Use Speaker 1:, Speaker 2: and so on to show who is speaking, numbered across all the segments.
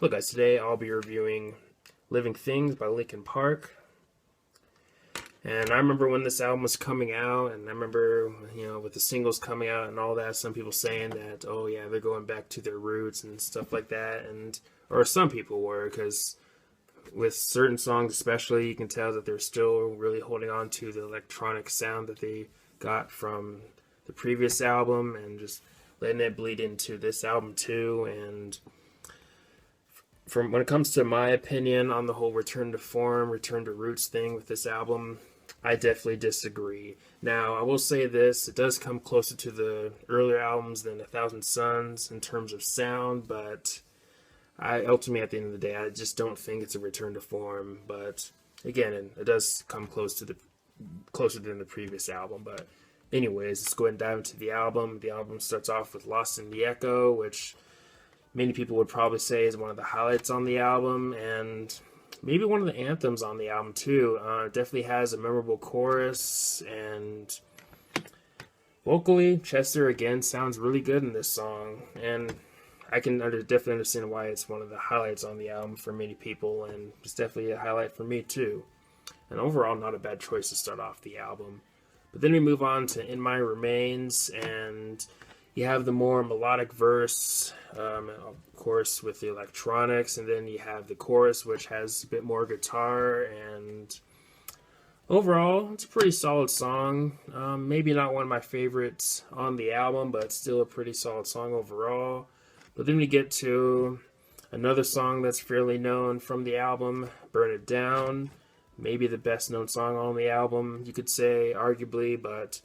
Speaker 1: Hello guys, today I'll be reviewing Living Things by Linkin Park. And I remember when this album was coming out, and I remember, with the singles coming out and all that, some people saying that, oh yeah, they're going back to their roots and stuff like that. Or some people were, because with certain songs especially, you can tell that they're still really holding on to the electronic sound that they got from the previous album and just letting it bleed into this album too. And from when it comes to my opinion on the whole return to form, return to roots thing with this album, I definitely disagree. Now, I will say this, it does come closer to the earlier albums than A Thousand Suns in terms of sound, but I ultimately, at the end of the day, I just don't think it's a return to form. But again, it does come closer than the previous album. But anyways, let's go ahead and dive into the album. The album starts off with Lost in the Echo, which many people would probably say is one of the highlights on the album, and maybe one of the anthems on the album too. It definitely has a memorable chorus, and vocally, Chester again sounds really good in this song, and I can definitely understand why it's one of the highlights on the album for many people, and it's definitely a highlight for me too. And overall, not a bad choice to start off the album. But then we move on to In My Remains, and you have the more melodic verse, of course, with the electronics, and then you have the chorus, which has a bit more guitar, and overall, it's a pretty solid song. Maybe not one of my favorites on the album, but still a pretty solid song overall. But then we get to another song that's fairly known from the album, Burn It Down. Maybe the best known song on the album, you could say, arguably, but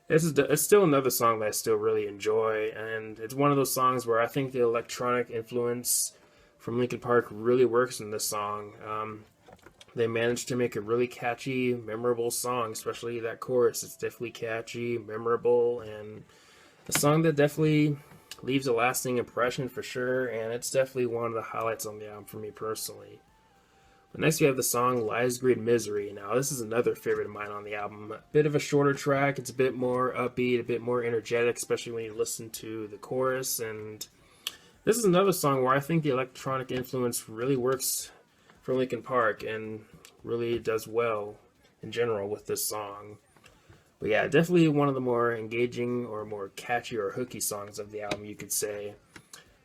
Speaker 1: it's still another song that I still really enjoy, and it's one of those songs where I think the electronic influence from Linkin Park really works in this song. They managed to make a really catchy, memorable song, especially that chorus. It's definitely catchy, memorable, and a song that definitely leaves a lasting impression for sure, and it's definitely one of the highlights on the album for me personally. But next we have the song Lies, Greed, Misery. Now this is another favorite of mine on the album. A bit of a shorter track, it's a bit more upbeat, a bit more energetic, especially when you listen to the chorus, and this is another song where I think the electronic influence really works for Linkin Park and really does well in general with this song. But yeah, definitely one of the more engaging or more catchy or hooky songs of the album, you could say.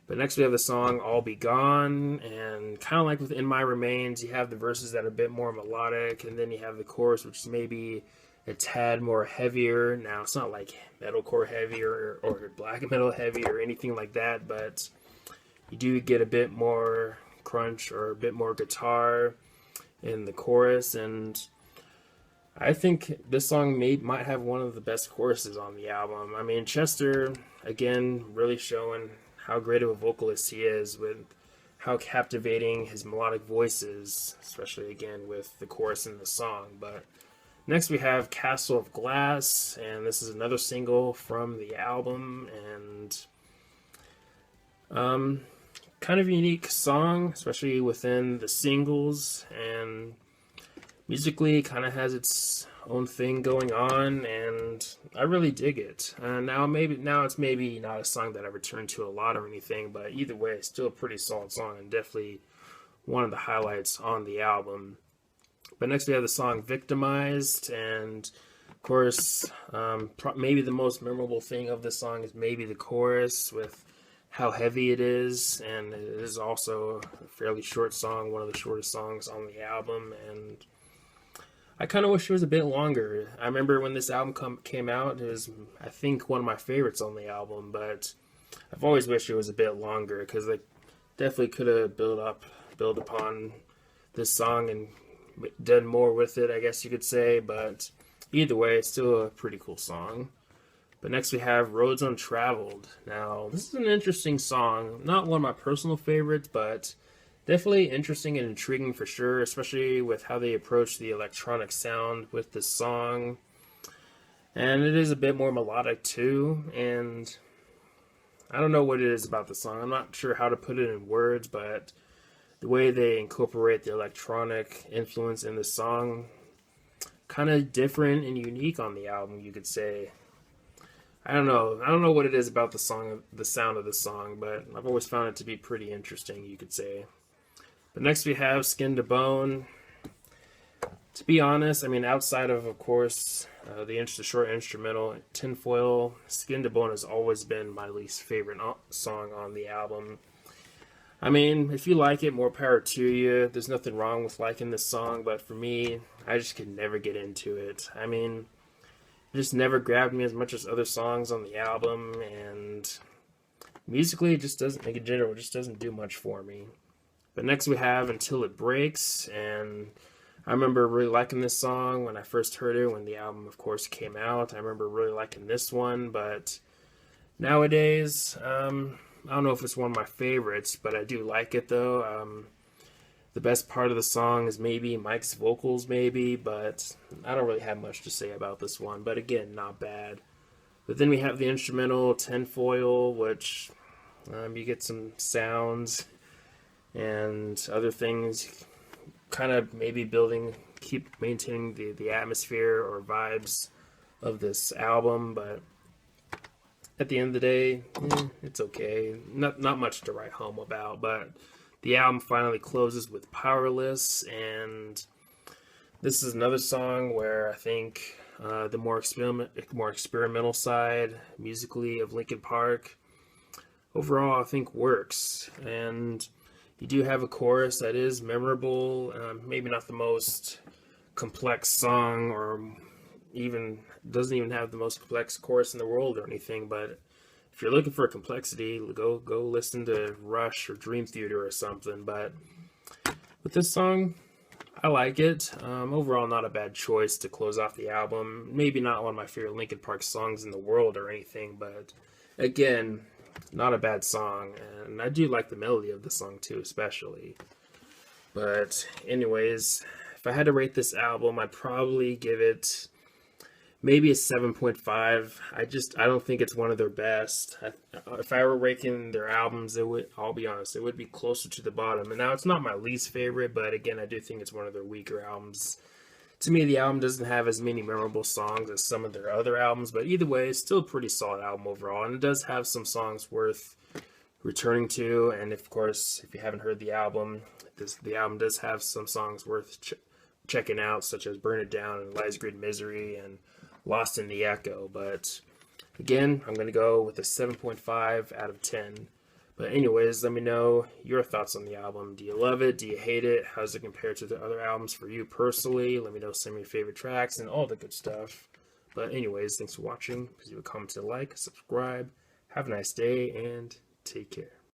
Speaker 1: But next we have the song All Be Gone, and kind of like with In My Remains, you have the verses that are a bit more melodic, and then you have the chorus, which is maybe a tad more heavier. Now, it's not like metalcore heavy or black metal heavy or anything like that, but you do get a bit more crunch or a bit more guitar in the chorus, and I think this song might have one of the best choruses on the album. I mean, Chester, again, really showing how great of a vocalist he is with how captivating his melodic voice is, especially, again, with the chorus in the song. But next we have Castle of Glass, and this is another single from the album, and kind of a unique song, especially within the singles, and musically kind of has its own thing going on, and I really dig it. Now it's maybe not a song that I return to a lot or anything, but either way, it's still a pretty solid song and definitely one of the highlights on the album. But next we have the song Victimized, and of course, maybe the most memorable thing of this song is maybe the chorus with how heavy it is, and it is also a fairly short song, one of the shortest songs on the album, and I kind of wish it was a bit longer. I remember when this album came out, it was, I think, one of my favorites on the album, but I've always wished it was a bit longer, because they definitely could have built upon this song and done more with it, I guess you could say, but either way, it's still a pretty cool song. But next we have Roads Untraveled. Now, this is an interesting song. Not one of my personal favorites, but definitely interesting and intriguing for sure, especially with how they approach the electronic sound with this song. And it is a bit more melodic too, and I don't know what it is about the song. I'm not sure how to put it in words, but the way they incorporate the electronic influence in the song, kind of different and unique on the album, you could say. I don't know. I don't know what it is about the song, the sound of the song, but I've always found it to be pretty interesting, you could say. But next we have Skin to Bone. To be honest, I mean, outside of course, the short instrumental, Tinfoil, Skin to Bone has always been my least favorite song on the album. I mean, if you like it, more power to you. There's nothing wrong with liking this song, but for me, I just could never get into it. I mean, it just never grabbed me as much as other songs on the album, and musically, it just doesn't, like in general, it just doesn't do much for me. But next we have Until It Breaks, and I remember really liking this song when I first heard it, when the album, of course, came out. I remember really liking this one, but nowadays, I don't know if it's one of my favorites, but I do like it though. The best part of the song is maybe Mike's vocals, maybe, but I don't really have much to say about this one. But again, not bad. But then we have the instrumental Tinfoil, which you get some sounds and other things, kind of maybe keep maintaining the atmosphere or vibes of this album, but at the end of the day, it's okay. Not much to write home about, but the album finally closes with Powerless, and this is another song where I think the more experimental side musically of Linkin Park overall I think works, and you do have a chorus that is memorable. Maybe not the most complex song, or even doesn't even have the most complex chorus in the world or anything, but if you're looking for complexity, go listen to Rush or Dream Theater or something. But with this song, I like it. Overall, not a bad choice to close off the album. Maybe not one of my favorite Linkin Park songs in the world or anything, but again, not a bad song, and I do like the melody of the song too, especially. But anyways, if I had to rate this album, I'd probably give it maybe a 7.5. I don't think it's one of their best. If I were ranking their albums, I'll be honest, it would be closer to the bottom. And now it's not my least favorite, but again, I do think it's one of their weaker albums. To me, the album doesn't have as many memorable songs as some of their other albums, but either way, it's still a pretty solid album overall, and it does have some songs worth returning to. And of course, if you haven't heard the album, the album does have some songs worth checking out, such as Burn It Down and Lies Great Misery and Lost in the Echo. But again, I'm going to go with a 7.5 out of 10. But anyways, let me know your thoughts on the album. Do you love it? Do you hate it? How does it compare to the other albums for you personally? Let me know some of your favorite tracks and all the good stuff. But anyways, thanks for watching. Please leave a comment, like, subscribe. Have a nice day, and take care.